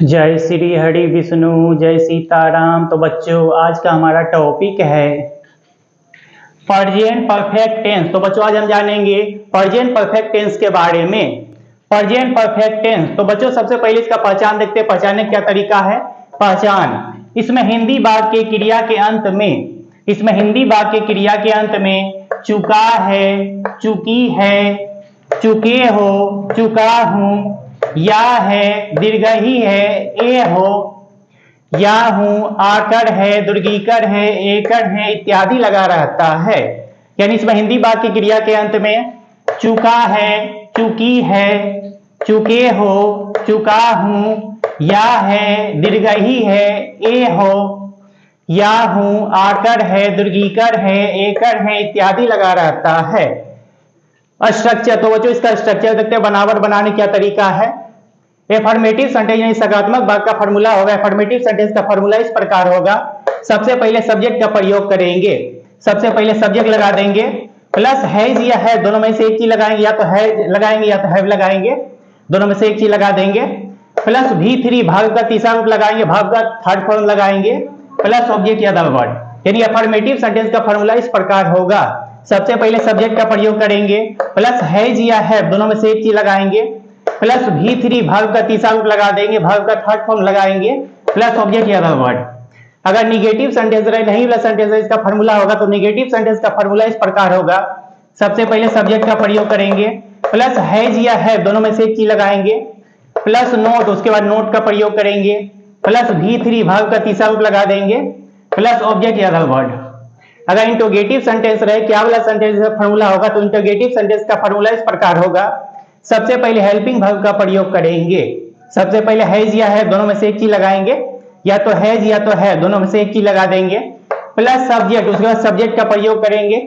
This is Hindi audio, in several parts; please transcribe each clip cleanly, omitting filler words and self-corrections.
जय श्री हरि विष्णु, जय सीताराम। तो बच्चों, आज का हमारा टॉपिक है प्रेजेंट परफेक्ट टेंस। तो बच्चों, आज हम जानेंगे प्रेजेंट परफेक्ट टेंस के बारे में। प्रेजेंट परफेक्ट टेंस, तो बच्चों सबसे पहले इसका पहचान देखते हैं। पहचानने का क्या तरीका है? पहचान, इसमें हिंदी वाक्य क्रिया के अंत में चुका है, चुकी है, चुके हो, चुका हूं, या है, दीर्घई है, ए हो, या हूं, आकर है, दुर्गीकर है, एकर है इत्यादि लगा रहता है। यानी इसमें हिंदी वाक्य क्रिया के अंत में चुका है, चुकी है, चुके हो, चुका हूं, या है, दीर्घई है, ए हो, या हूं, आकर है, दुर्गीकर है, एकर है इत्यादि लगा रहता है। स्ट्रक्चर, तो बच्चों इसका स्ट्रक्चर देखते हैं। बनावट बनाने क्या तरीका है? एफर्मेटिव सेंटेंस यानी सकारात्मक वाक्य का फॉर्मूला होगा। एफर्मेटिव सेंटेंस का फॉर्मूला इस प्रकार होगा। सबसे पहले सब्जेक्ट का प्रयोग करेंगे। सबसे पहले सब्जेक्ट लगा देंगे, प्लस हैज या हैव, दोनों में से एक चीज लगाएंगे, या तो हैज लगाएंगे या तो हैव लगाएंगे, दोनों में से एक चीज लगा देंगे। प्लस V3 भाग का तीसरा रूप लगाएंगे, भाग का थर्ड फॉर्म लगाएंगे, प्लस ऑब्जेक्ट या द वर्ड। यानी एफर्मेटिव सेंटेंस का फॉर्मूला इस प्रकार होगा। सबसे पहले सब्जेक्ट का प्रयोग करेंगे, प्लस हैज या हैव, दोनों में से एक चीज लगाएंगे, प्लस V3 भाग का तीसरा रूप लगा देंगे, भाग का थर्ड फॉर्म लगाएंगे, प्लस ऑब्जेक्ट या द वर्ड। अगर निगेटिव सेंटेंस रहे, नहीं वाला सेंटेंस है, इसका फॉर्मूला होगा। तो निगेटिव सेंटेंस का फॉर्मूला इस प्रकार होगा। सबसे पहले सब्जेक्ट का प्रयोग करेंगे, प्लस हैज या हैव, दोनों में से एक चीज लगाएंगे, प्लस नोट, उसके बाद नोट का प्रयोग करेंगे, प्लस V3 भाग का तीसरा रूप लगा देंगे, प्लस ऑब्जेक्ट या द वर्ड। अगर इंटरोगेटिव सेंटेंस रहे, क्या वाला सेंटेंस का फॉर्मूला होगा? तो इंटरोगेटिव सेंटेंस का फॉर्मूला इस प्रकार होगा। सबसे पहले हेल्पिंग वर्ब का प्रयोग करेंगे। सबसे पहले हैज या है, दोनों में से एक चीज लगाएंगे, या तो हैज या तो है, दोनों में से एक चीज लगा देंगे, प्लस सब्जेक्ट, उसके बाद सब्जेक्ट का प्रयोग करेंगे,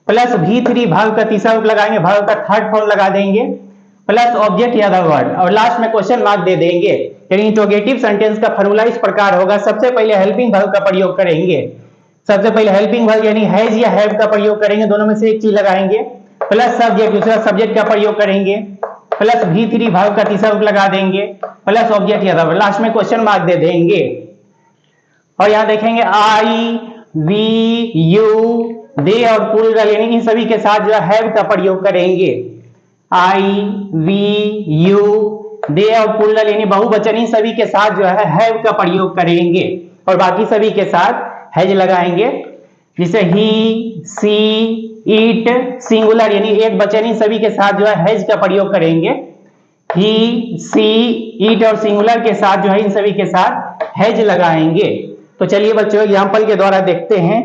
प्लस V3 भाग का तीसरा रूप लगाएंगे, भाग का थर्ड फॉर्म लगा देंगे, प्लस ऑब्जेक्ट या द वर्ड, और लास्ट में क्वेश्चन मार्क दे देंगे। यानी इंटरोगेटिव सेंटेंस का फॉर्मूला इस प्रकार होगा। सबसे पहले हेल्पिंग वर्ब का प्रयोग करेंगे। सबसे पहले हेल्पिंग वर्ब यानी हैज या हैव का प्रयोग करेंगे, दोनों में से एक चीज लगाएंगे, प्लस सब्जेक्ट, दूसरा सब्जेक्ट का प्रयोग करेंगे, प्लस V3 भाग का तीसरा रूप लगा देंगे, प्लस ऑब्जेक्ट या द वर्ड, लास्ट में क्वेश्चन मार्क दे देंगे। और यहां देखेंगे आई, वी, यू, दे और प्लूरल, यानी इन सभी के साथ जो है हैव का प्रयोग करेंगे। आई, वी, यू, दे और प्लूरल यानी बहुवचन, इन सभी के साथ जो है हैव का प्रयोग करेंगे, और बाकी सभी के साथ हैज लगाएंगे। जिसे ही, सी, इट, सिंगुलर यानी एक वचन, इन सभी के साथ जो है हैज का प्रयोग करेंगे। ही, सी, इट और सिंगुलर के साथ जो है इन सभी के साथ हैज लगाएंगे। तो चलिए बच्चों एग्जांपल के द्वारा देखते हैं।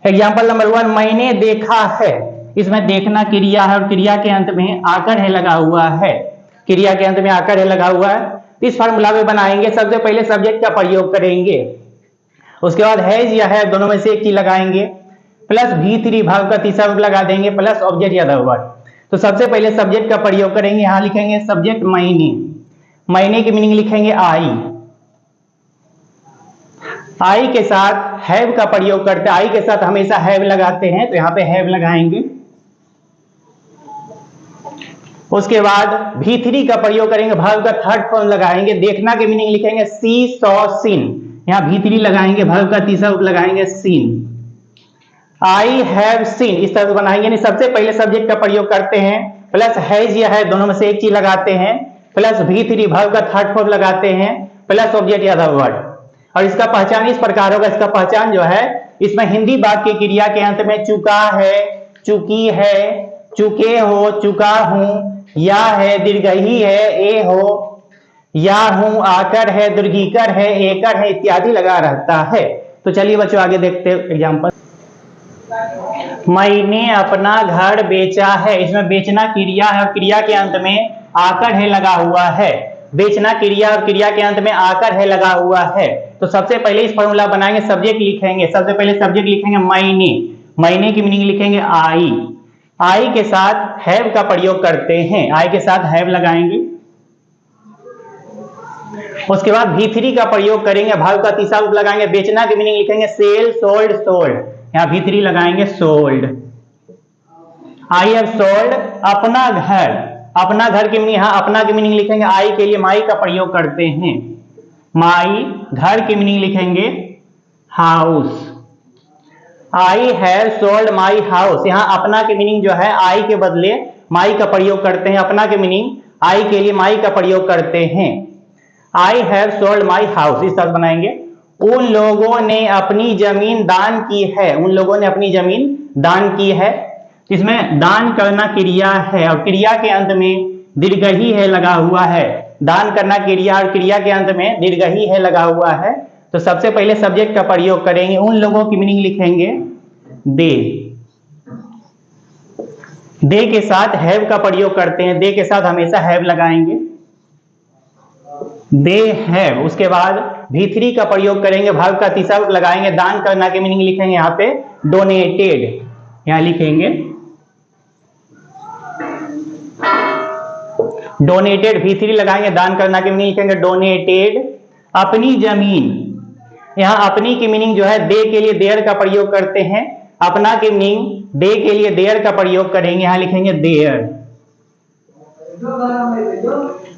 एग्जांपल नंबर 1, मैंने देखा है। इसमें देखना क्रिया है और क्रिया के अंत में आकर है लगा हुआ है। क्रिया के अंत में आकर है लगा हुआ है। इस फार्मूला में बनाएंगे। सबसे पहले सब्जेक्ट का प्रयोग करेंगे, उसके बाद हैज या है, दोनों में से एक चीज लगाएंगे, प्लस V3 भाग का तीसरा रूप लगा देंगे, प्लस ऑब्जेक्ट या द वर्ड। तो सबसे पहले सब्जेक्ट का प्रयोग करेंगे। यहां लिखेंगे सब्जेक्ट मैंने, मैंने की मीनिंग लिखेंगे आई। आई के साथ हैव का प्रयोग करते हैं, आई के साथ हमेशा हैव लगाते हैं, तो यहां पे हैव लगाएंगे। उसके बाद V3 का प्रयोग करेंगे, भाग का थर्ड फॉर्म लगाएंगे। देखना के मीनिंग लिखेंगे सी, सॉ, सीन, यहां V3 लगाएंगे, भाग का तीसरा रूप लगाएंगे सीन। आई हैव सीन, इस तरह से बनाएंगे। यानी सबसे पहले सब्जेक्ट का प्रयोग करते हैं, प्लस हैज या है, दोनों में से एक चीज लगाते हैं, प्लस V3 भाग का थर्ड फॉर्म लगाते हैं, प्लस ऑब्जेक्ट या द वर्ड। और इसका पहचान इस प्रकार होगा। इसका पहचान जो है, इसमें हिंदी वाक्य क्रिया के अंत में चुका है, चुकी है, चुके हो, चुका हूं, या है, दीर्घई है, ए हो, या हूं, आकर है, दुर्गीकर है, एकर है इत्यादि लगा रहता है। तो चलिए बच्चों आगे देखते हैं एग्जांपल। मैंने अपना घर बेचा है। इसमें बेचना क्रिया है और क्रिया के अंत में आकर है लगा हुआ है। बेचना क्रिया और क्रिया के अंत में आकर है लगा हुआ है। तो सबसे पहले इस फॉर्मूला बनाएंगे। सब्जेक्ट लिखेंगे, सबसे पहले सब्जेक्ट लिखेंगे मैंने, मैंने की मीनिंग लिखेंगे आई। आई के साथ हैव का प्रयोग करते हैं, आई के साथ हैव लगाएंगे। उसके बाद V3 का प्रयोग करेंगे, भाग का तीसरा रूप लगाएंगे। बेचना की मीनिंग लिखेंगे सेल, सोल्ड, सोल्ड, यहां V3 लगाएंगे सोल्ड। आई हैव सोल्ड अपना घर, अपना घर की मीनिंग, यहाँ अपना की मीनिंग लिखेंगे आई के लिए माई का प्रयोग करते हैं, माई। घर की मीनिंग लिखेंगे house. I have sold my house, यहाँ अपना की मीनिंग जो है आई के बदले माई का प्रयोग करते हैं, अपना की मीनिंग आई के लिए माई का प्रयोग करते हैं। I have sold my house, इस तरह बनाएंगे। उन लोगों ने अपनी जमीन दान की है, उन लोगों ने अपनी जमीन दान की है। इसमें दान करना क्रिया है और क्रिया के अंत में दीर्घई है लगा हुआ है। दान करना क्रिया और क्रिया के अंत में दीर्घई है लगा हुआ है। तो सबसे पहले सब्जेक्ट का प्रयोग करेंगे, उन लोगों की मीनिंग लिखेंगे दे। दे के साथ हैव का प्रयोग करते हैं, दे के साथ हमेशा हैव लगाएंगे, दे हैव। उसके बाद V3 का प्रयोग करेंगे, भाग का तीसरा रूप लगाएंगे। दान करना की मीनिंग लिखेंगे यहाँ पे डोनेटेड, यहाँ लिखेंगे डोनेटेड। V3 लगाएंगे, दान करना की मीनिंग लिखेंगे डोनेटेड। अपनी जमीन, यहाँ अपनी की मीनिंग जो है दे के लिए देयर का प्रयोग करते हैं, अपना की मीनिंग दे के लिए देयर का प्रयोग करेंगे, यहाँ लिखेंगे देयर,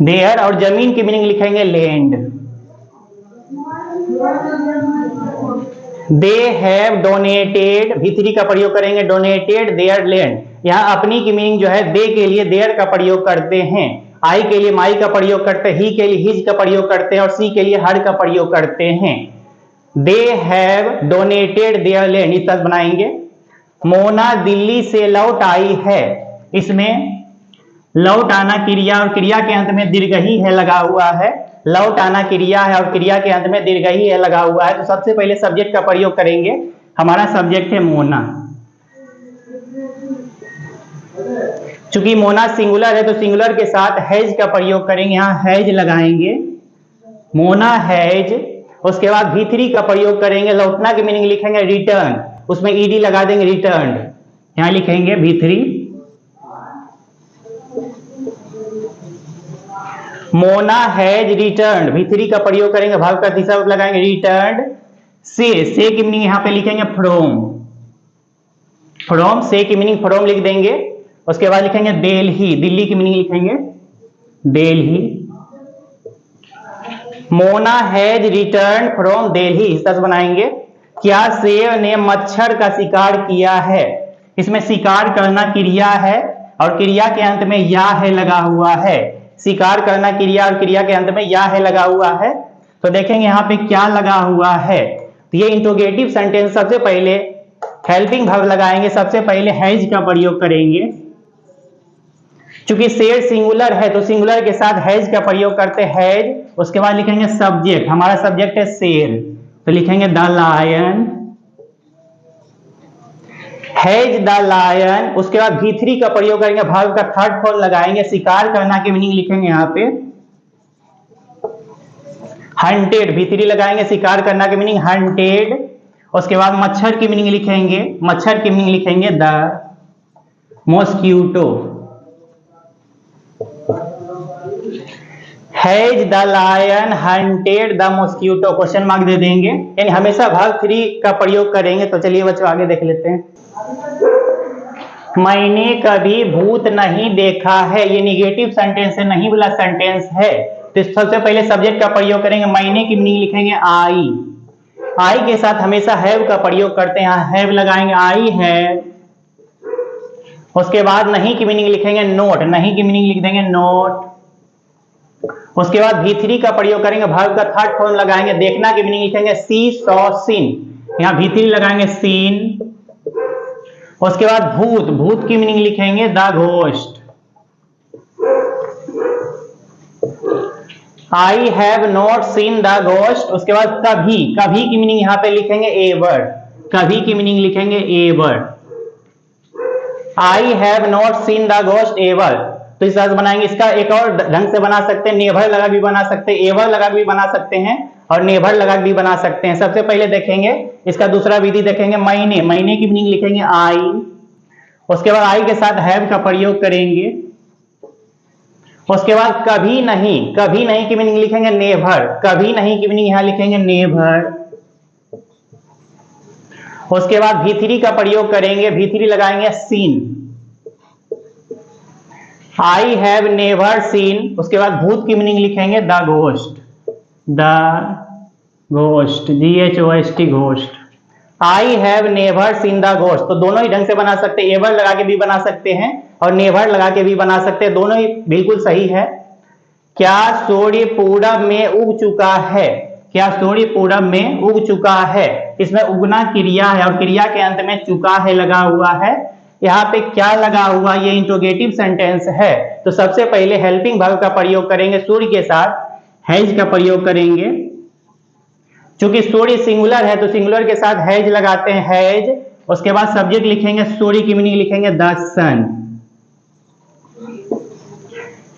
देयर। और जमीन की मीनिंग लिखेंगे land. They have donated, V3 का प्रयोग करेंगे डोनेटेड देयर लैंड। यहाँ अपनी की मीनिंग जो है दे के लिए देयर का प्रयोग करते हैं, आई के लिए माई का प्रयोग करते हैं, ही के लिए हिज का प्रयोग करते हैं और सी के लिए हर का प्रयोग करते हैं। They have donated there land, इस तरह बनाएंगे। मोना दिल्ली से लौट आई है, इसमें लौट आना क्रिया और क्रिया के अंत में दीर्घई है लगा हुआ है। लौट आना क्रिया है और क्रिया के अंत में दीर्घई है लगा हुआ है। तो सबसे पहले सब्जेक्ट का प्रयोग करेंगे, हमारा सब्जेक्ट है मोना। चूंकि मोना सिंगुलर है तो सिंगुलर के साथ हैज का प्रयोग करेंगे, यहाँ हैज लगाएंगे, मोना हैज। उसके बाद V3 का प्रयोग करेंगे, लौटना की मीनिंग लिखेंगे रिटर्न, उसमें ed लगा देंगे रिटर्न, यहाँ लिखेंगे V3। Mona has return, V3 का प्रयोग करेंगे, भाग का तीसरा रूप लगाएंगे रिटर्न। से की मीनिंग यहाँ पे लिखेंगे फ्रॉम, फ्रॉम से की मीनिंग फ्रॉम लिख देंगे। उसके बाद लिखेंगे दिल्ली, दिल्ली की मीनिंग लिखेंगे Delhi. Mona has return from Delhi, इस तरह बनाएंगे। क्या शेर ने मच्छर का शिकार किया है, इसमें शिकार करना क्रिया है और क्रिया के अंत में या है लगा हुआ है। शिकार करना क्रिया और क्रिया के अंत में या है लगा हुआ है। तो देखेंगे यहाँ पे क्या लगा हुआ है, तो ये इंट्रोगेटिव सेंटेंस। सबसे पहले हेल्पिंग वर्ब लगाएंगे, सबसे पहले हैज का प्रयोग करेंगे। चूंकि शेर सिंगुलर है तो सिंगुलर के साथ हैज का प्रयोग करते हैज। उसके बाद लिखेंगे सब्जेक्ट, हमारा सब्जेक्ट है शेर, तो लिखेंगे the lion, has the lion. उसके बाद V3 का प्रयोग करेंगे, भाग का थर्ड फॉर्म लगाएंगे, शिकार करना की मीनिंग लिखेंगे यहाँ पे हंटेड, V3 लगाएंगे, शिकार करना की मीनिंग हंटेड। उसके बाद मच्छर की मीनिंग लिखेंगे, मच्छर की मीनिंग लिखेंगे the mosquito. Has the lion hunted the mosquito, question mark दे देंगे, यानी हमेशा भाग 3 का प्रयोग करेंगे। तो चलिए बच्चों आगे देख लेते हैं। मैंने कभी भूत नहीं देखा है, ये निगेटिव सेंटेंस है, नहीं वाला सेंटेंस है। तो सबसे पहले सब्जेक्ट का प्रयोग करेंगे, मैंने की मीनिंग लिखेंगे आई, आई के साथ हमेशा हैव का प्रयोग करते हैं, यहाँ हैव लगाएंगे आई हैव। उसके बाद नहीं की मीनिंग लिखेंगे नोट, नहीं की मीनिंग लिख देंगे नोट। उसके बाद V3 का प्रयोग करेंगे, भाग का थर्ड फॉर्म लगाएंगे, देखना की मीनिंग लिखेंगे सी सॉ सीन, यहाँ V3 लगाएंगे सीन। उसके बाद भूत, भूत की मीनिंग लिखेंगे the ghost. I have not seen the ghost. उसके बाद कभी, कभी की मीनिंग यहाँ पे लिखेंगे एवर, कभी की मीनिंग लिखेंगे ever. I have not seen the ghost ever, तो इस तरह से बनाएंगे। इसका एक और ढंग से बना सकते हैं, नेवर लगा भी बना सकते हैं, एवर लगा भी बना सकते हैं और नेवर लगा भी बना सकते हैं। सबसे पहले देखेंगे इसका दूसरा विधि देखेंगे, महीने, महीने की मीनिंग लिखेंगे आई। उसके बाद आई के साथ हैव का प्रयोग करेंगे। उसके बाद कभी नहीं, कभी नहीं की मीनिंग लिखेंगे नेवर, कभी नहीं की मीनिंग यहाँ लिखेंगे नेवर। उसके बाद V3 का प्रयोग करेंगे, V3 लगाएंगे seen, I have never seen, उसके बाद भूत की मीनिंग लिखेंगे the ghost, the ghost, GHOST, ghost. I have never seen the ghost, तो दोनों ही ढंग से बना सकते हैं, एवर लगा के भी बना सकते हैं और नेवर लगा के भी बना सकते हैं, दोनों ही बिल्कुल सही है। क्या सूर्य पूरब में उग चुका है, क्या सूर्य पूरब में उग चुका है, इसमें उगना क्रिया है और क्रिया के अंत में चुका है लगा हुआ है। यहाँ पे क्या लगा हुआ, ये इंट्रोगेटिव सेंटेंस है, तो सबसे पहले हेल्पिंग वर्ब का प्रयोग करेंगे, सूर्य के साथ हैज का प्रयोग करेंगे। चूंकि सूर्य सिंगुलर है तो सिंगुलर के साथ हैज लगाते हैं, हैज। उसके बाद सब्जेक्ट लिखेंगे, सूर्य की मीनिंग लिखेंगे द सन,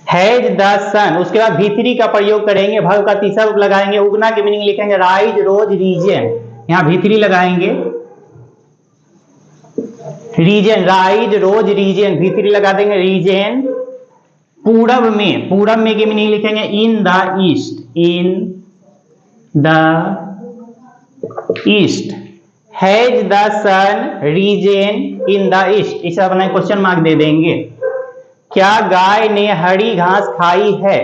हैज द सन। उसके बाद V3 का प्रयोग करेंगे, वर्ब का तीसरा रूप लगाएंगे, उगना की मीनिंग लिखेंगे राइज रोज रीजन, यहाँ V3 लगाएंगे, रीजन, राइज रोज रीजन, V3 लगा देंगे, रीजन। पूरब में, पूरब में की मीनिंग लिखेंगे in the east, in the east, has the sun risen in the east, इसे अपना क्वेश्चन मार्क दे देंगे। क्या गाय ने हरी घास खाई है,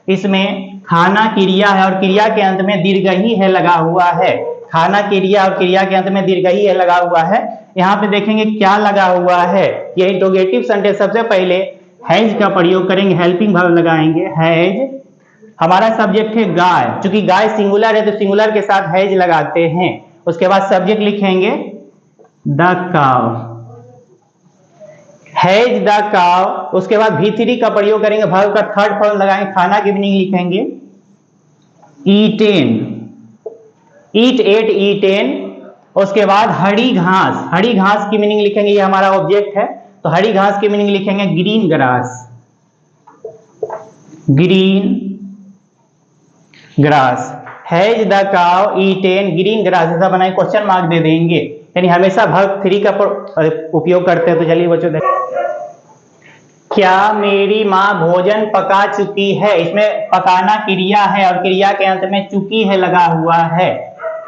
इसमें खाना क्रिया है और क्रिया के अंत में दीर्घई है लगा हुआ है, खाना क्रिया और क्रिया के अंत में दीर्घई है लगा हुआ है। यहाँ पे देखेंगे क्या लगा हुआ है, ये इंट्रोगेटिव सेंटेंस। सबसे पहले हैज का प्रयोग करेंगे, हेल्पिंग वर्ब लगाएंगे, हैज। हमारा सब्जेक्ट है गाय, चूंकि गाय सिंगुलर है तो सिंगुलर के साथ हैज लगाते हैं। उसके बाद सब्जेक्ट लिखेंगे द काव, हैज द काव। उसके बाद V3 का प्रयोग करेंगे, वर्ब का थर्ड फॉर्म लगाएंगे, खाना की मीनिंग लिखेंगे ईटेन, ईट एट ईटेन। उसके बाद हरी घास, हरी घास की मीनिंग लिखेंगे, ये हमारा ऑब्जेक्ट है तो हरी घास की मीनिंग लिखेंगे green grass, green grass, has the काव ईटेन ग्रीन ग्रास, ऐसा बनाए क्वेश्चन मार्क दे देंगे, यानी हमेशा वर्ब 3 का उपयोग करते हैं। तो चलिए बच्चों देखें, क्या मेरी माँ भोजन पका चुकी है, इसमें पकाना क्रिया है और क्रिया के अंत में चुकी है लगा हुआ है।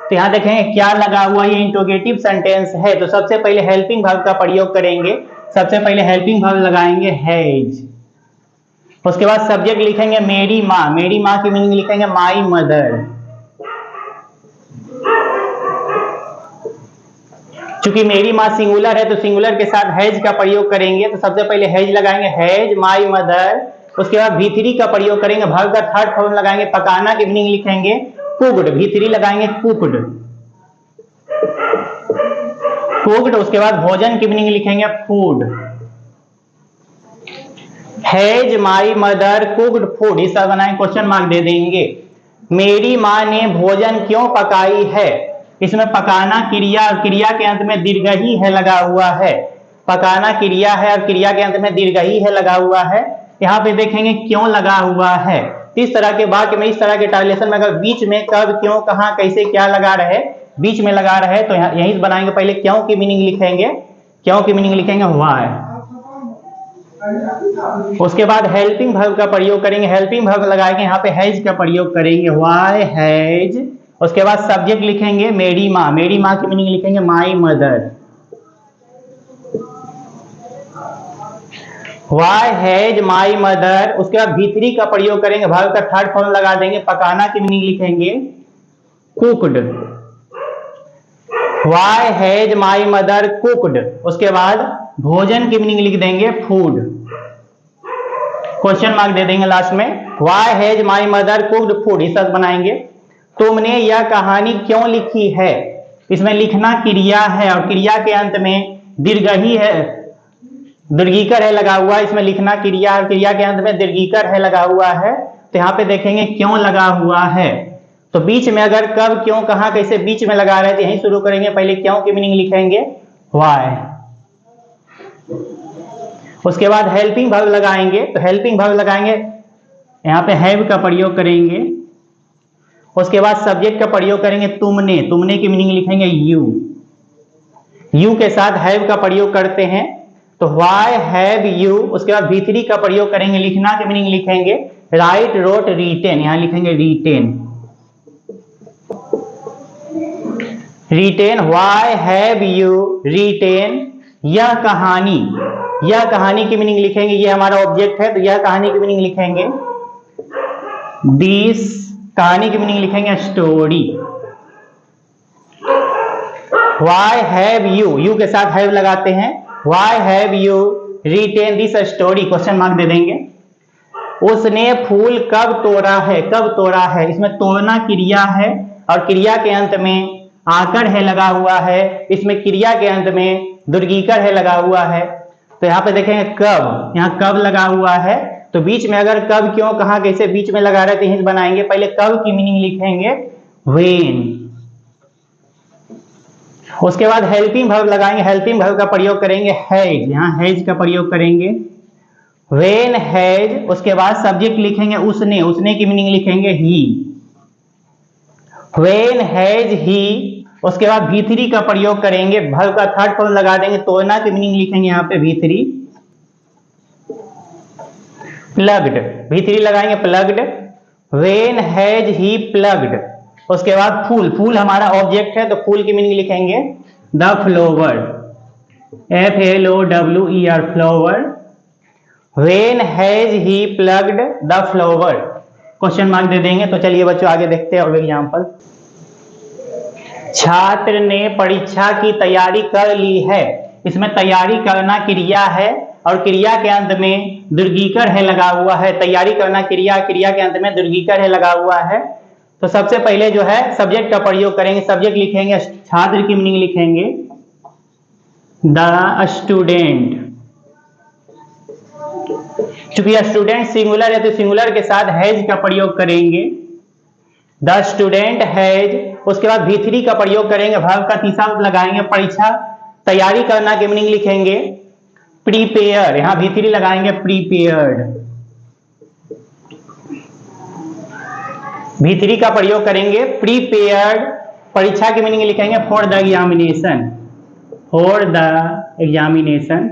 तो यहाँ देखेंगे क्या लगा हुआ, ये इंट्रोगेटिव सेंटेंस है, तो सबसे पहले हेल्पिंग वर्ब का प्रयोग करेंगे। सबसे पहले हेल्पिंग वर्ब लगाएंगे हैज, उसके बाद सब्जेक्ट लिखेंगे मेरी माँ, मेरी माँ की मीनिंग लिखेंगे माई मदर। चूंकि मेरी माँ सिंगुलर है तो सिंगुलर के साथ हैज का प्रयोग करेंगे, तो सबसे पहले हैज लगाएंगे, हैज माई मदर। उसके बाद V3 का प्रयोग करेंगे, वर्ब का थर्ड फॉर्म लगाएंगे, पकाना की मीनिंग लिखेंगे कुक्ड, V3 लगाएंगे कुक्ड, कुक्ड। उसके बाद भोजन की मीनिंग लिखेंगे food, has my mother cooked food, इस तरह बनाए क्वेश्चन मार्क दे देंगे। मेरी माँ ने भोजन क्यों पकाई है, इसमें पकाना क्रिया और क्रिया के अंत में दीर्घई है लगा हुआ है, पकाना क्रिया है और क्रिया के अंत में दीर्घई है लगा हुआ है। यहाँ पे देखेंगे क्यों लगा हुआ है, इस तरह के वाक्य में, इस तरह के ट्रांसलेशन में अगर बीच में कब क्यों कहाँ कैसे क्या लगा रहे, बीच में लगा रहे तो यहीं बनाएंगे, पहले क्यों की मीनिंग लिखेंगे, क्यों की मीनिंग लिखेंगे व्हाई। उसके बाद हेल्पिंग वर्ब का प्रयोग करेंगे, हेल्पिंग वर्ब लगाएंगे, यहाँ पे हैज का प्रयोग करेंगे, व्हाई हैज। उसके बाद सब्जेक्ट लिखेंगे मेरी माँ, मेरी माँ की मीनिंग लिखेंगे my mother, why has my mother. उसके बाद V3 का प्रयोग करेंगे, वर्ब का थर्ड फॉर्म लगा देंगे, पकाना की मीनिंग लिखेंगे cooked, why has my mother cooked. उसके बाद भोजन की मीनिंग लिख देंगे फूड, क्वेश्चन मार्क दे देंगे लास्ट में, why has my mother cooked food, इस तरह बनाएंगे। तुमने यह कहानी क्यों लिखी है, इसमें लिखना क्रिया है और क्रिया के अंत में दीर्घई है, दीर्घिकर है लगा हुआ है, इसमें लिखना क्रिया और क्रिया के अंत में दीर्घिकर है लगा हुआ है। तो यहाँ पे देखेंगे क्यों लगा हुआ है, तो बीच में अगर कब क्यों कहाँ कैसे बीच में लगा रहे थे, यहीं शुरू करेंगे, पहले क्यों की मीनिंग लिखेंगे व्हाई। उसके बाद हेल्पिंग वर्ब लगाएंगे, तो हेल्पिंग वर्ब लगाएंगे, यहाँ पे हैव का प्रयोग करेंगे। उसके बाद सब्जेक्ट का प्रयोग करेंगे तुमने, तुमने की मीनिंग लिखेंगे यू, यू के साथ हैव का प्रयोग करते हैं तो व्हाई हैव यू। उसके बाद V3 का प्रयोग करेंगे, लिखना की मीनिंग लिखेंगे राइट रोट रीटेन, यहाँ लिखेंगे retain, retain, why have you retain यह कहानी, यह कहानी की मीनिंग लिखेंगे, ये हमारा ऑब्जेक्ट है तो यह कहानी की मीनिंग लिखेंगे दिस, कहानी की मीनिंग लिखेंगे story. Why have you, you के साथ हैव लगाते हैं, Why have you written this story, question mark दे देंगे। उसने फूल कब तोड़ा है, कब तोड़ा है, इसमें तोड़ना क्रिया है और क्रिया के अंत में आकर है लगा हुआ है, इसमें क्रिया के अंत में दुर्गीकर है लगा हुआ है। तो यहाँ पे देखेंगे कब, यहाँ कब लगा हुआ है तो बीच में अगर कब क्यों कहाँ कैसे बीच में लगा रहे तो हिंस बनाएंगे। पहले कब की मीनिंग लिखेंगे व्हेन, उसके बाद हेल्पिंग वर्ब लगाएंगे, हेल्पिंग वर्ब का प्रयोग करेंगे हैज, यहाँ हैज का प्रयोग करेंगे व्हेन हैज। उसके बाद सब्जेक्ट लिखेंगे उसने, उसने की मीनिंग लिखेंगे ही, व्हेन हैज ही। उसके बाद V3 का प्रयोग करेंगे, वर्ब का थर्ड फॉर्म लगा देंगे, तोड़ना की मीनिंग लिखेंगे यहाँ पे V3 प्लग्ड, V3 लगाएंगे plugged, when has he plugged. उसके बाद फूल, फूल हमारा ऑब्जेक्ट है तो फूल की मीनिंग लिखेंगे the flower, FLOWER flower, when has he plugged the flower, question mark दे देंगे। तो चलिए बच्चों आगे देखते हैं और एग्जांपल। छात्र ने परीक्षा की तैयारी कर ली है, इसमें तैयारी करना क्रिया है और क्रिया के अंत में दुर्गीकर है लगा हुआ है, तैयारी करना क्रिया, क्रिया के अंत में दुर्गीकर है लगा हुआ है। तो सबसे पहले जो है सब्जेक्ट का प्रयोग करेंगे, सब्जेक्ट लिखेंगे छात्र की मीनिंग लिखेंगे द स्टूडेंट, चूंकि स्टूडेंट सिंगुलर है तो सिंगुलर के साथ हैज का प्रयोग करेंगे द स्टूडेंट हैज। उसके बाद V3 का प्रयोग करेंगे, वर्ब का तीसरा रूप लगाएंगे परीक्षा तैयारी करना की मीनिंग लिखेंगे प्रीपेयर, यहाँ V3 लगाएंगे प्रीपेयर्ड, V3 का प्रयोग करेंगे प्रीपेयर्ड। परीक्षा की मीनिंग लिखेंगे for the examination, for the examination.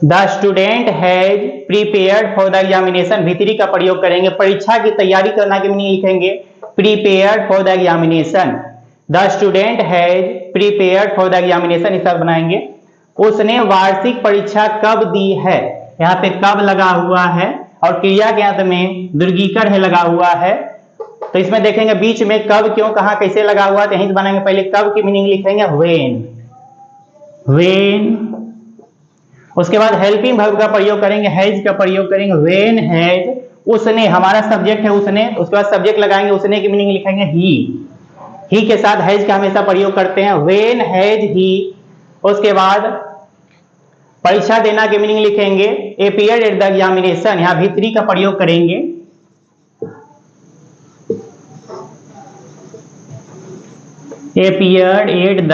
The student has prepared for the examination, V3 का प्रयोग करेंगे परीक्षा की तैयारी करना की मीनिंग लिखेंगे prepared for the examination, the student has prepared for the examination, इस तरह बनाएंगे। उसने वार्षिक परीक्षा कब दी है, यहाँ पे कब लगा हुआ है और क्रिया के अंत में दुर्गीकर है लगा हुआ है। तो इसमें देखेंगे बीच में कब क्यों कहाँ कैसे लगा हुआ है तो हिंस बनाएंगे। पहले कब की मीनिंग लिखेंगे व्हेन, व्हेन। उसके बाद हेल्पिंग वर्ब का प्रयोग करेंगे, हैज का प्रयोग करेंगे व्हेन हैज, उसने हमारा सब्जेक्ट है उसने, उसके बाद सब्जेक्ट लगाएंगे उसने की मीनिंग लिखेंगे ही के साथ हैज का हमेशा प्रयोग करते हैं व्हेन हैज ही। उसके बाद परीक्षा देना की मीनिंग लिखेंगे अपीयर्ड एट द एग्जामिनेशन, यहाँ V3 का प्रयोग करेंगे अपीयर्ड एट द।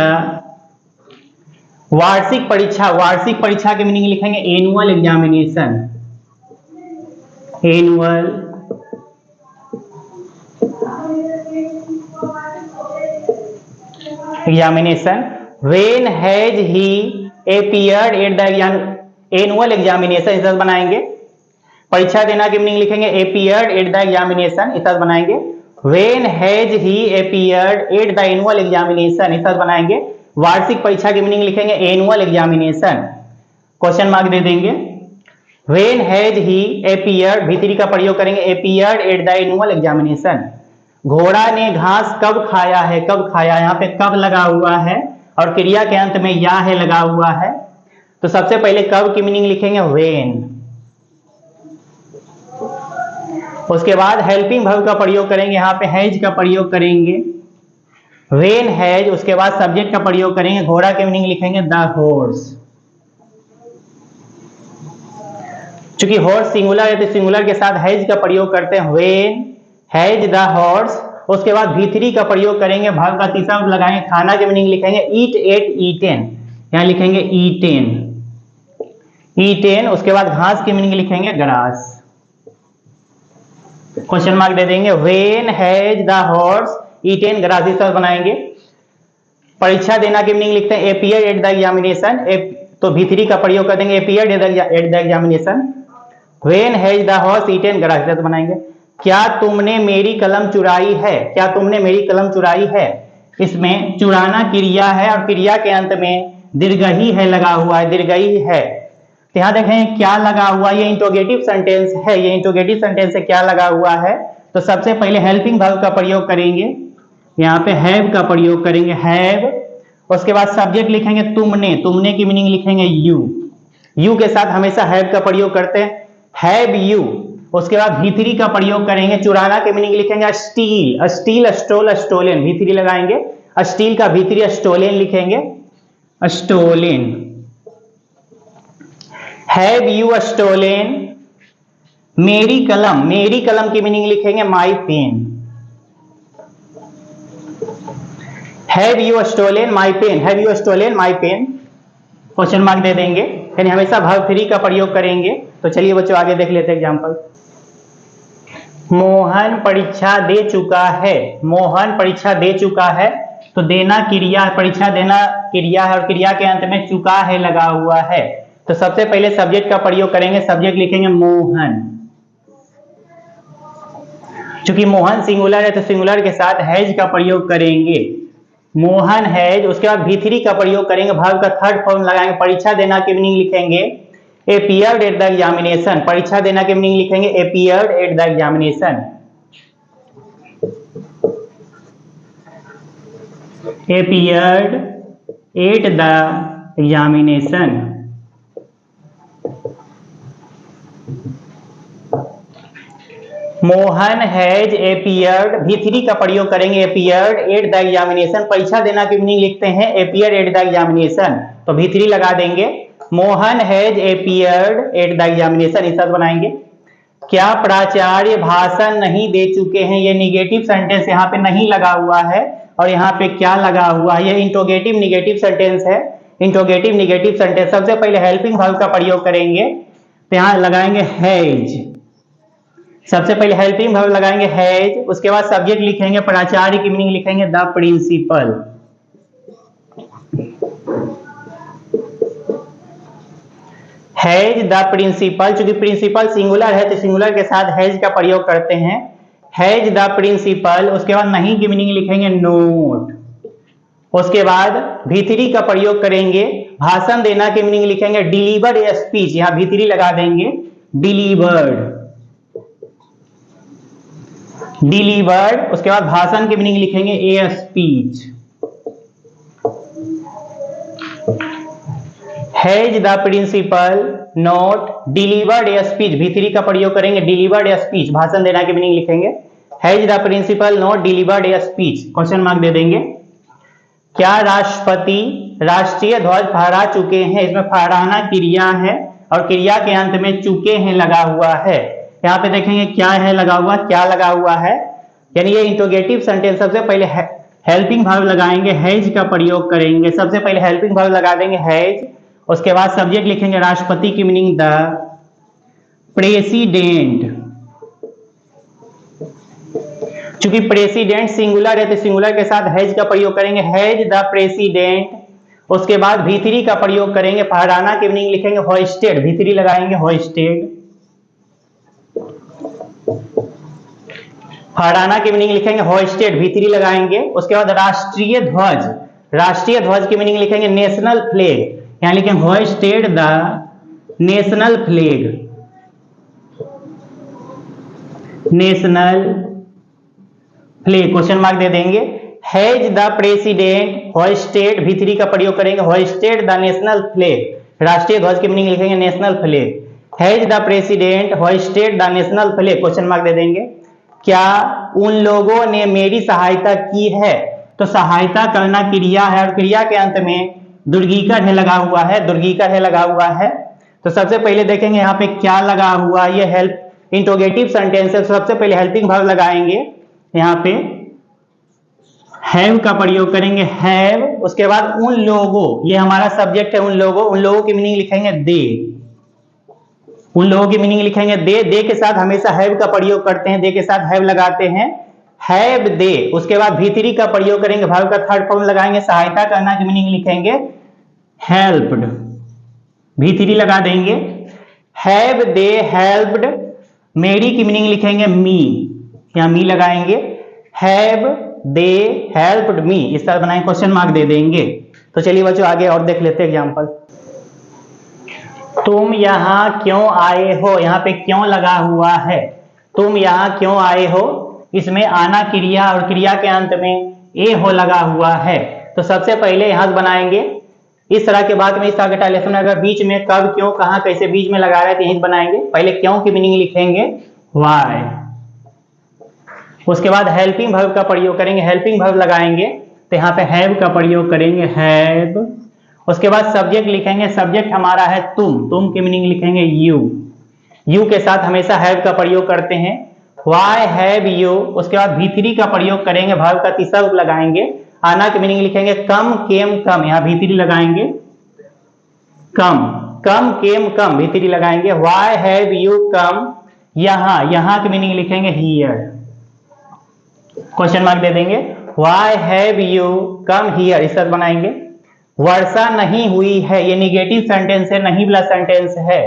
वार्षिक परीक्षा, वार्षिक परीक्षा की मीनिंग लिखेंगे annual examination, annual. Examination when has he appeared at the annual examination, इस तरह बनाएंगे। परीक्षा देना की मीनिंग लिखेंगे अपीयर्ड एट द एग्जामिनेशन, इस तरह बनाएंगे। When has he appeared at the annual examination, इस तरह बनाएंगे। वार्षिक परीक्षा की मीनिंग लिखेंगे एनुअल एग्जामिनेशन, क्वेश्चन मार्क दे देंगे। When has he appeared, V3 का प्रयोग करेंगे appeared at the annual examination. घोड़ा ने घास कब खाया है, कब खाया, यहाँ पे कब लगा हुआ है और क्रिया के अंत में या है लगा हुआ है। तो सबसे पहले कब की मीनिंग लिखेंगे व्हेन। उसके बाद हेल्पिंग वर्ब का प्रयोग करेंगे, यहाँ पे हैज का प्रयोग करेंगे व्हेन हैज। उसके बाद सब्जेक्ट का प्रयोग करेंगे, घोड़ा की मीनिंग लिखेंगे द हॉर्स, चूंकि हॉर्स सिंगुलर है तो सिंगुलर के साथ हैज का प्रयोग करते हैं व्हेन हैज द हॉर्स। उसके बाद V3 का प्रयोग करेंगे, वर्ब का तीसरा रूप लगाएंगे, खाना की मीनिंग लिखेंगे ईट एट ईटेन, यहाँ लिखेंगे ईटेन, ईटेन। उसके बाद घास की मीनिंग लिखेंगे ग्रास, क्वेश्चन मार्क दे देंगे। When has the horse eaten grass, इस तरह बनाएंगे। परीक्षा देना की मीनिंग लिखते हैं अपीयर्ड एट द एग्जामिनेशन, तो V3 का प्रयोग कर देंगे appeared at the examination. When has the horse eaten grass, इस तरह बनाएंगे। क्या तुमने मेरी कलम चुराई है, क्या तुमने मेरी कलम चुराई है। इसमें चुराना क्रिया है और क्रिया के अंत में दीर्घई है लगा हुआ है, दीर्घई है। तो यहाँ देखें क्या लगा हुआ, ये इंट्रोगेटिव सेंटेंस है, ये इंट्रोगेटिव सेंटेंस है, क्या लगा हुआ है। तो सबसे पहले हेल्पिंग वर्ब का प्रयोग करेंगे, यहाँ पे हैव का प्रयोग करेंगे, हैव। उसके बाद सब्जेक्ट लिखेंगे तुमने, तुमने की मीनिंग लिखेंगे यू, यू के साथ हमेशा हैव का प्रयोग करते हैं, हैव यू। उसके बाद V3 का प्रयोग करेंगे, चुराना के मीनिंग लिखेंगे steel, steel stall stolen, V3 लगाएंगे, स्टील का V3 स्टोलन लिखेंगे, स्टोलन। हैव यू स्टोलन मेरी कलम, मेरी कलम की मीनिंग लिखेंगे my pen, have you stolen my pen, have you stolen my pen, question mark दे देंगे, यानी हमेशा वर्ब 3 का प्रयोग करेंगे। तो चलिए बच्चों आगे देख लेते हैं एग्जांपल। मोहन परीक्षा दे चुका है, मोहन परीक्षा दे चुका है। तो देना क्रिया, परीक्षा देना क्रिया है और क्रिया के अंत में चुका है लगा हुआ है। तो सबसे पहले सब्जेक्ट का प्रयोग करेंगे, सब्जेक्ट लिखेंगे मोहन, चूंकि मोहन सिंगुलर है तो सिंगुलर के साथ हैज का प्रयोग करेंगे, मोहन हैज। उसके बाद V3 का प्रयोग करेंगे, वर्ब का थर्ड फॉर्म लगाएंगे, परीक्षा देना की मीनिंग लिखेंगे appeared at the examination, परीक्षा देना की मीनिंग लिखेंगे appeared at the examination, appeared at the examination। Mohan has appeared, V3 का प्रयोग करेंगे appeared at the examination, परीक्षा देना की मीनिंग लिखते हैं appeared at the examination, तो V3 लगा देंगे। Mohan has appeared at the examination, इस तरह बनाएंगे। क्या प्राचार्य भाषण नहीं दे चुके हैं, ये निगेटिव सेंटेंस यहाँ पे नहीं लगा हुआ है और यहाँ पे क्या लगा हुआ है, ये इंट्रोगेटिव निगेटिव सेंटेंस है, इंट्रोगेटिव निगेटिव सेंटेंस। सबसे पहले हेल्पिंग वर्ब का प्रयोग करेंगे, तो यहाँ लगाएंगे हैज, सबसे पहले हेल्पिंग वर्ब लगाएंगे हैज। उसके बाद सब्जेक्ट लिखेंगे, प्राचार्य की मीनिंग लिखेंगे the principal, has the principal, चूंकि प्रिंसिपल सिंगुलर है तो सिंगुलर के साथ हैज का प्रयोग करते हैं, हैज द प्रिंसिपल। उसके बाद नहीं की मीनिंग लिखेंगे नोट। उसके बाद V3 का प्रयोग करेंगे, भाषण देना की मीनिंग लिखेंगे डिलीवर्ड ए स्पीच, यहाँ V3 लगा देंगे डिलीवर्ड, डिलीवर्ड। उसके बाद भाषण की मीनिंग लिखेंगे a speech, has the principal not delivered a speech, V3 का प्रयोग करेंगे डिलीवर्ड ए स्पीच, भाषण देना की मीनिंग लिखेंगे has the principal not delivered a speech, question mark दे देंगे। क्या राष्ट्रपति राष्ट्रीय ध्वज फहरा चुके हैं, इसमें फहराना क्रिया है और क्रिया के अंत में चुके हैं लगा हुआ है। यहाँ पे देखेंगे क्या है लगा हुआ, क्या लगा हुआ है, यानी ये इंट्रोगेटिव सेंटेंस। सबसे पहले हेल्पिंग वर्ब लगाएंगे, हैज का प्रयोग करेंगे, सबसे पहले हेल्पिंग वर्ब लगा देंगे हैज। उसके बाद सब्जेक्ट लिखेंगे राष्ट्रपति की मीनिंग द प्रेसिडेंट, चूंकि प्रेसिडेंट सिंगुलर है तो सिंगुलर के साथ हैज का प्रयोग करेंगे, हैज द प्रेसिडेंट। उसके बाद V3 का प्रयोग करेंगे, फहराना की मीनिंग लिखेंगे होइस्टेड, V3 लगाएंगे होइस्टेड, फहराना की मीनिंग लिखेंगे होइस्टेड, V3 लगाएंगे। उसके बाद राष्ट्रीय ध्वज, राष्ट्रीय ध्वज की मीनिंग लिखेंगे नेशनल फ्लैग, यहाँ लिखेंगे hoisted the national flag, national flag, question mark दे देंगे। हैज द प्रेसिडेंट होइस्टेड, V3 का प्रयोग करेंगे होइस्टेड द नेशनल फ्लैग, राष्ट्रीय ध्वज की मीनिंग लिखेंगे national flag, has the president hoisted the national flag, question mark दे देंगे। क्या उन लोगों ने मेरी सहायता की है, तो सहायता करना क्रिया है और क्रिया के अंत में दुर्गीकर है लगा हुआ है, दुर्गीकर है लगा हुआ है। तो सबसे पहले देखेंगे यहाँ पे क्या लगा हुआ, ये हेल्प इंट्रोगेटिव सेंटेंस है। सबसे पहले हेल्पिंग वर्ब लगाएंगे, यहाँ पे हैव का प्रयोग करेंगे हैव। उसके बाद उन लोगों, ये हमारा सब्जेक्ट है उन लोगों, उन लोगों की मीनिंग लिखेंगे दे, उन लोगों की मीनिंग लिखेंगे दे, दे के साथ हमेशा हैव का प्रयोग करते हैं, दे के साथ हैव लगाते हैं, हैव दे। उसके बाद V3 का प्रयोग करेंगे, वर्ब का थर्ड फॉर्म लगाएंगे, सहायता करना की मीनिंग लिखेंगे हेल्प्ड, V3 लगा देंगे, हैव दे हेल्प्ड मेरी की मीनिंग लिखेंगे मी, यहाँ मी लगाएंगे। हैव दे हेल्प्ड मी, इस तरह बनाएंगे, क्वेश्चन मार्क दे देंगे। तो चलिए बच्चों आगे और देख लेते हैं एग्जाम्पल। तुम यहाँ क्यों आए हो, यहाँ पे क्यों लगा हुआ है, तुम यहाँ क्यों आए हो, इसमें आना क्रिया और क्रिया के अंत में ए हो लगा हुआ है। तो सबसे पहले यहाँ से बनाएंगे इस तरह के बाद में, इस तरह के टाइलेशन में अगर बीच में कब क्यों कहाँ कैसे बीच में लगा रहे हैं तो यहीं बनाएंगे। पहले क्यों की मीनिंग लिखेंगे व्हाई, उसके बाद हेल्पिंग वर्ब का प्रयोग करेंगे, हेल्पिंग वर्ब लगाएंगे तो यहाँ पे हैव का प्रयोग करेंगे हैव। उसके बाद सब्जेक्ट लिखेंगे, सब्जेक्ट हमारा है तुम की मीनिंग लिखेंगे यू के साथ हमेशा हैव का प्रयोग करते हैं, व्हाई हैव यू। उसके बाद V3 का प्रयोग करेंगे, वर्ब का तीसरा रूप लगाएंगे, आना की मीनिंग लिखेंगे कम केम कम, यहाँ V3 लगाएंगे, कम केम कम V3 लगाएंगे। व्हाई हैव यू कम, यहाँ की मीनिंग लिखेंगे हियर, क्वेश्चन मार्क दे देंगे। Why have you come here, इस तरह बनाएंगे। वर्षा नहीं हुई है, ये निगेटिव सेंटेंस है, नहीं वाला सेंटेंस है।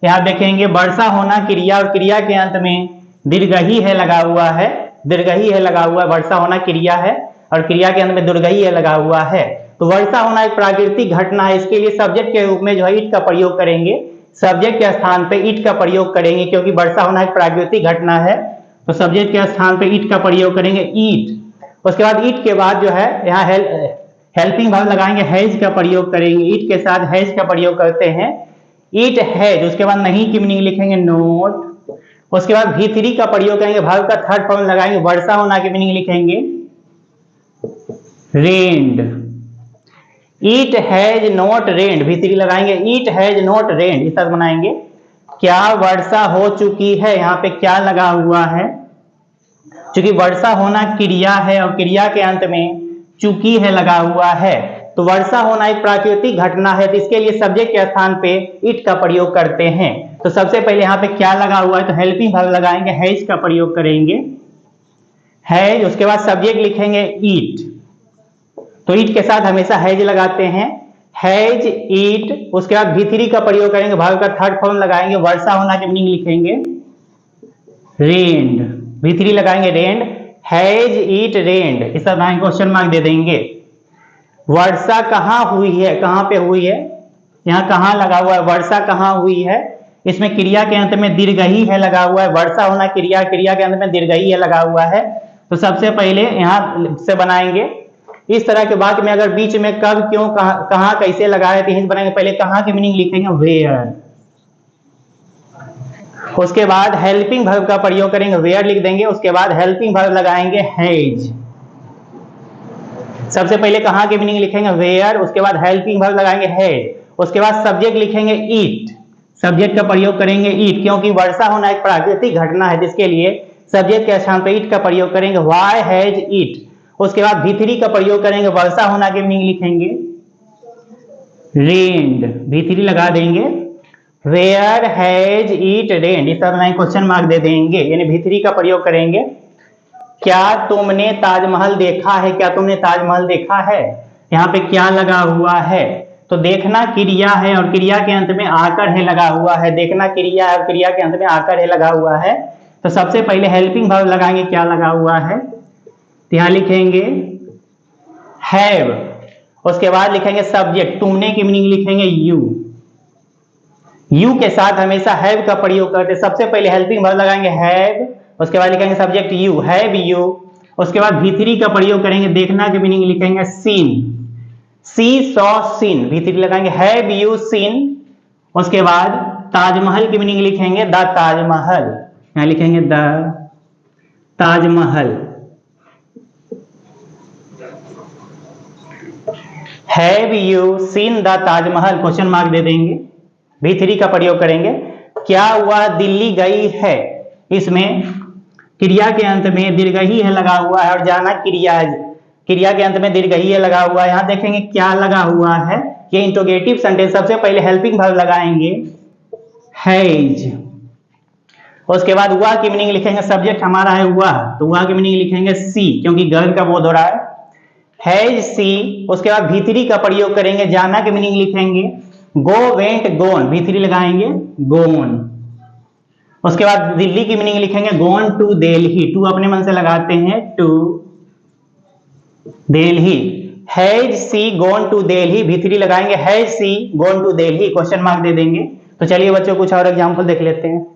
यहाँ देखेंगे वर्षा होना क्रिया और क्रिया के अंत में दीर्घई है लगा हुआ है, दीर्घई है लगा हुआ है, वर्षा होना क्रिया है और क्रिया के अंत में दीर्घई है लगा हुआ है। तो वर्षा होना एक प्राकृतिक घटना है, इसके लिए सब्जेक्ट के रूप में जो है इट का प्रयोग करेंगे, सब्जेक्ट के स्थान पे इट का प्रयोग करेंगे, क्योंकि वर्षा होना एक प्राकृतिक घटना है तो सब्जेक्ट के स्थान पे इट का प्रयोग करेंगे ईट। उसके बाद ईट के बाद जो है यहाँ हेल्पिंग वर्ब लगाएंगे, हैज का प्रयोग करेंगे, ईट के साथ हैज का प्रयोग करते हैं, ईट हैज। उसके बाद नहीं की मीनिंग लिखेंगे नोट। उसके बाद V3 का प्रयोग करेंगे, वर्ब का थर्ड फॉर्म लगाएंगे, वर्षा होना की मीनिंग लिखेंगे रेन्ड। ईट हैज नॉट रेन्ड, V3 लगाएंगे, ईट हैज नॉट रेन्ड, इस तरह बनाएंगे। क्या वर्षा हो चुकी है, यहाँ पे क्या लगा हुआ है, क्योंकि वर्षा होना क्रिया है और क्रिया के अंत में चुकी है लगा हुआ है, तो वर्षा होना एक प्राकृतिक घटना है, तो इसके लिए सब्जेक्ट के स्थान पे इट का प्रयोग करते हैं। तो सबसे पहले यहाँ पे क्या लगा हुआ है तो हेल्पिंग वर्ब लगाएंगे, हैज का प्रयोग करेंगे, हैज। उसके बाद सब्जेक्ट लिखेंगे ईट, तो ईट के साथ हमेशा हैज लगाते हैं, हैज ईट। उसके बाद V3 का प्रयोग करेंगे, वर्ब का थर्ड फॉर्म लगाएंगे, वर्षा होना की मीनिंग लिखेंगे रेन्ड, V3 लगाएंगे रेन्ड, हैज ईट रेन्ड, इस तरह क्वेश्चन मार्क दे देंगे। वर्षा कहाँ हुई है, कहाँ पे हुई है, यहाँ कहाँ लगा हुआ है, वर्षा कहाँ हुई है, इसमें क्रिया के अंत में दीर्घई है लगा हुआ है, वर्षा होना क्रिया, क्रिया के अंत में दीर्घई है लगा हुआ है। तो सबसे पहले यहाँ से बनाएंगे इस तरह के बाद में अगर बीच में कब क्यों कहाँ कैसे लगाए तो यहीं बनाएंगे। पहले कहाँ की मीनिंग लिखेंगे वेयर, उसके बाद हेल्पिंग वर्ब का प्रयोग करेंगे, वेयर लिख देंगे। उसके बाद हेल्पिंग वर्ब लगाएंगे हैज, सबसे पहले कहाँ की मीनिंग लिखेंगे वेयर, उसके बाद हेल्पिंग वर्ब लगाएंगे हैज। उसके बाद सब्जेक्ट लिखेंगे ईट, सब्जेक्ट का प्रयोग करेंगे ईट, क्योंकि वर्षा होना एक प्राकृतिक घटना है जिसके लिए सब्जेक्ट के स्थान पर ईट का प्रयोग करेंगे, व्हाई हैज ईट। उसके बाद V3 का प्रयोग करेंगे, वर्षा होना की मीनिंग लिखेंगे रेन्ड, V3 लगा देंगे, वेयर हैज ईट रेन्ड, इस तरह क्वेश्चन मार्क दे देंगे, यानी V3 का प्रयोग करेंगे। क्या तुमने ताजमहल देखा है, क्या तुमने ताजमहल देखा है, यहाँ पे क्या लगा हुआ है तो देखना क्रिया है और क्रिया के अंत में आकर है लगा हुआ है, देखना क्रिया है और क्रिया के अंत में आकर है लगा हुआ है। तो सबसे पहले हेल्पिंग वर्ब लगाएंगे, क्या लगा हुआ है तो यहाँ लिखेंगे हैव। उसके बाद लिखेंगे सब्जेक्ट, तुमने की मीनिंग लिखेंगे यू के साथ हमेशा हैव का प्रयोग करते, सबसे पहले हेल्पिंग वर्ब लगाएंगे हैव, उसके बाद लिखेंगे सब्जेक्ट यू, हैव यू। उसके बाद V3 का प्रयोग करेंगे, देखना की मीनिंग लिखेंगे सीन, सी सॉ सीन, V3 लगाएंगे, हैव यू सीन। उसके बाद ताजमहल की मीनिंग लिखेंगे द ताजमहल, यहाँ लिखेंगे the Taj Mahal. Have you seen the Taj Mahal, question mark दे देंगे, V3 का प्रयोग करेंगे। क्या हुआ दिल्ली गई है, इसमें क्रिया के अंत में दीर्घई है लगा हुआ है और जाना क्रिया, क्रिया के अंत में दीर्घई है लगा हुआ है। यहाँ देखेंगे क्या लगा हुआ है, ये इंट्रोगेटिव सेंटेंस, सबसे पहले हेल्पिंग वर्ब लगाएंगे हैज। उसके बाद हुआ की मीनिंग लिखेंगे, सब्जेक्ट हमारा है हुआ, तो हुआ की मीनिंग लिखेंगे सी, क्योंकि घर का बोध हो रहा है, हैज सी। उसके बाद V3 का प्रयोग करेंगे, जाना की मीनिंग लिखेंगे गो वेंट गोन, V3 लगाएंगे गोन। उसके बाद दिल्ली की मीनिंग लिखेंगे गॉन टू दिल्ली, टू अपने मन से लगाते हैं, to Delhi. Has she gone to Delhi, भी3 लगाएंगे, has she gone to Delhi, question mark दे देंगे। तो चलिए बच्चों कुछ और एग्जाम्पल देख लेते हैं।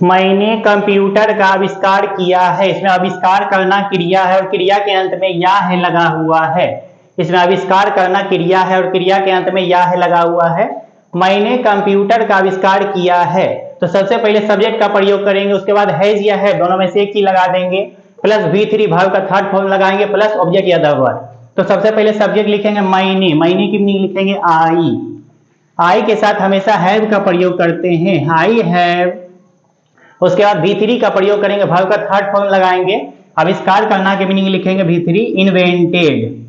मैंने कंप्यूटर का आविष्कार किया है, इसमें आविष्कार करना क्रिया है और क्रिया के अंत में या है लगा हुआ है। इसमें आविष्कार करना क्रिया है और क्रिया के अंत में या है लगा हुआ है। मैंने कंप्यूटर का आविष्कार किया है, तो सबसे पहले सब्जेक्ट का प्रयोग करेंगे, उसके बाद हैज या है दोनों में से एक ही लगा देंगे, प्लस V3 वर्ब का थर्ड फॉर्म लगाएंगे, प्लस ऑब्जेक्ट या द वर्ब। तो सबसे पहले सब्जेक्ट लिखेंगे मैंने, मैंने की मीनिंग लिखेंगे आई के साथ हमेशा हैव का प्रयोग करते हैं, आई हैव। उसके बाद V3 का प्रयोग करेंगे, वर्ब का थर्ड फॉर्म लगाएंगे, आविष्कार करना की मीनिंग लिखेंगे V3 इन्वेंटेड,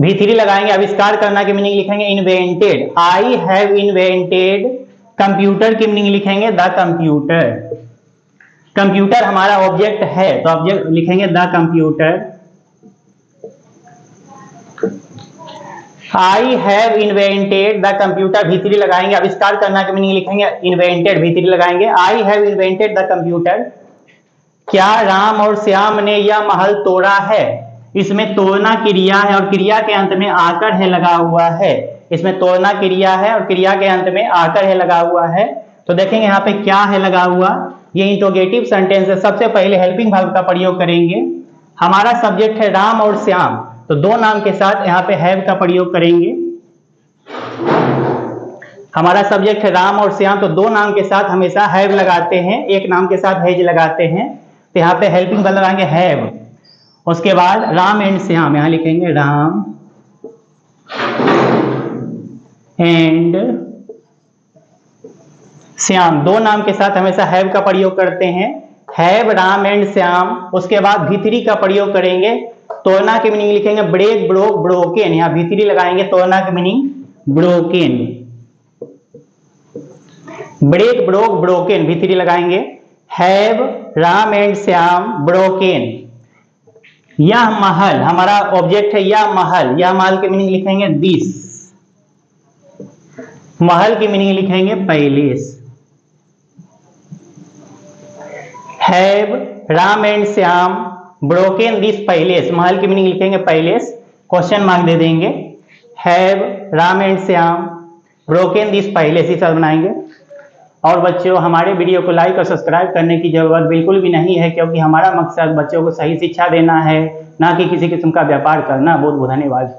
V3 लगाएंगे, आविष्कार करना की मीनिंग लिखेंगे invented, I have invented. Computer की मीनिंग लिखेंगे द कंप्यूटर, कंप्यूटर हमारा ऑब्जेक्ट है तो ऑब्जेक्ट लिखेंगे the computer. I have invented the computer, V3 लगाएंगे, आविष्कार करना की मीनिंग लिखेंगे इन्वेंटेड, V3 लगाएंगे, I have invented the computer. क्या राम और श्याम ने यह महल तोड़ा है, इसमें तोड़ना क्रिया है और क्रिया के अंत में आकर है लगा हुआ है। इसमें तोड़ना क्रिया है और क्रिया के अंत में आकर है लगा हुआ है। तो देखेंगे यहाँ पे क्या है लगा हुआ, ये इंट्रोगेटिव सेंटेंस है। सबसे पहले हेल्पिंग वर्ब का प्रयोग करेंगे, हमारा सब्जेक्ट है राम और श्याम, तो दो नाम के साथ यहाँ पे हैव का प्रयोग करेंगे। हमारा सब्जेक्ट है राम और श्याम, तो दो नाम के साथ हमेशा हैव लगाते हैं, एक नाम के साथ हैज लगाते हैं, तो यहाँ पे हेल्पिंग वर्ब लगाएंगे हैव। उसके बाद राम एंड श्याम, यहां लिखेंगे राम एंड श्याम, दो नाम के साथ हमेशा हैव का प्रयोग करते हैं, हैव राम एंड श्याम। उसके बाद V3 का प्रयोग करेंगे, तोड़ना की मीनिंग लिखेंगे ब्रेक ब्रोक ब्रोकन, यहां V3 लगाएंगे, तोड़ना की meaning broken, break broke broken, V3 लगाएंगे, have Ram and Shyam broken. यह महल हमारा ऑब्जेक्ट है, यह महल, यह महल की मीनिंग लिखेंगे दिस, महल की मीनिंग लिखेंगे palace. Have Ram and Shyam broken this palace, महल की मीनिंग लिखेंगे पैलेस, क्वेश्चन मार्क दे देंगे, have Ram and Shyam broken this palace, इस तरह बनाएंगे। और बच्चों हमारे वीडियो को लाइक और सब्सक्राइब करने की जरूरत बिल्कुल भी नहीं है, क्योंकि हमारा मकसद बच्चों को सही शिक्षा देना है, ना कि किसी किस्म का व्यापार करना। बहुत बहुत धन्यवाद।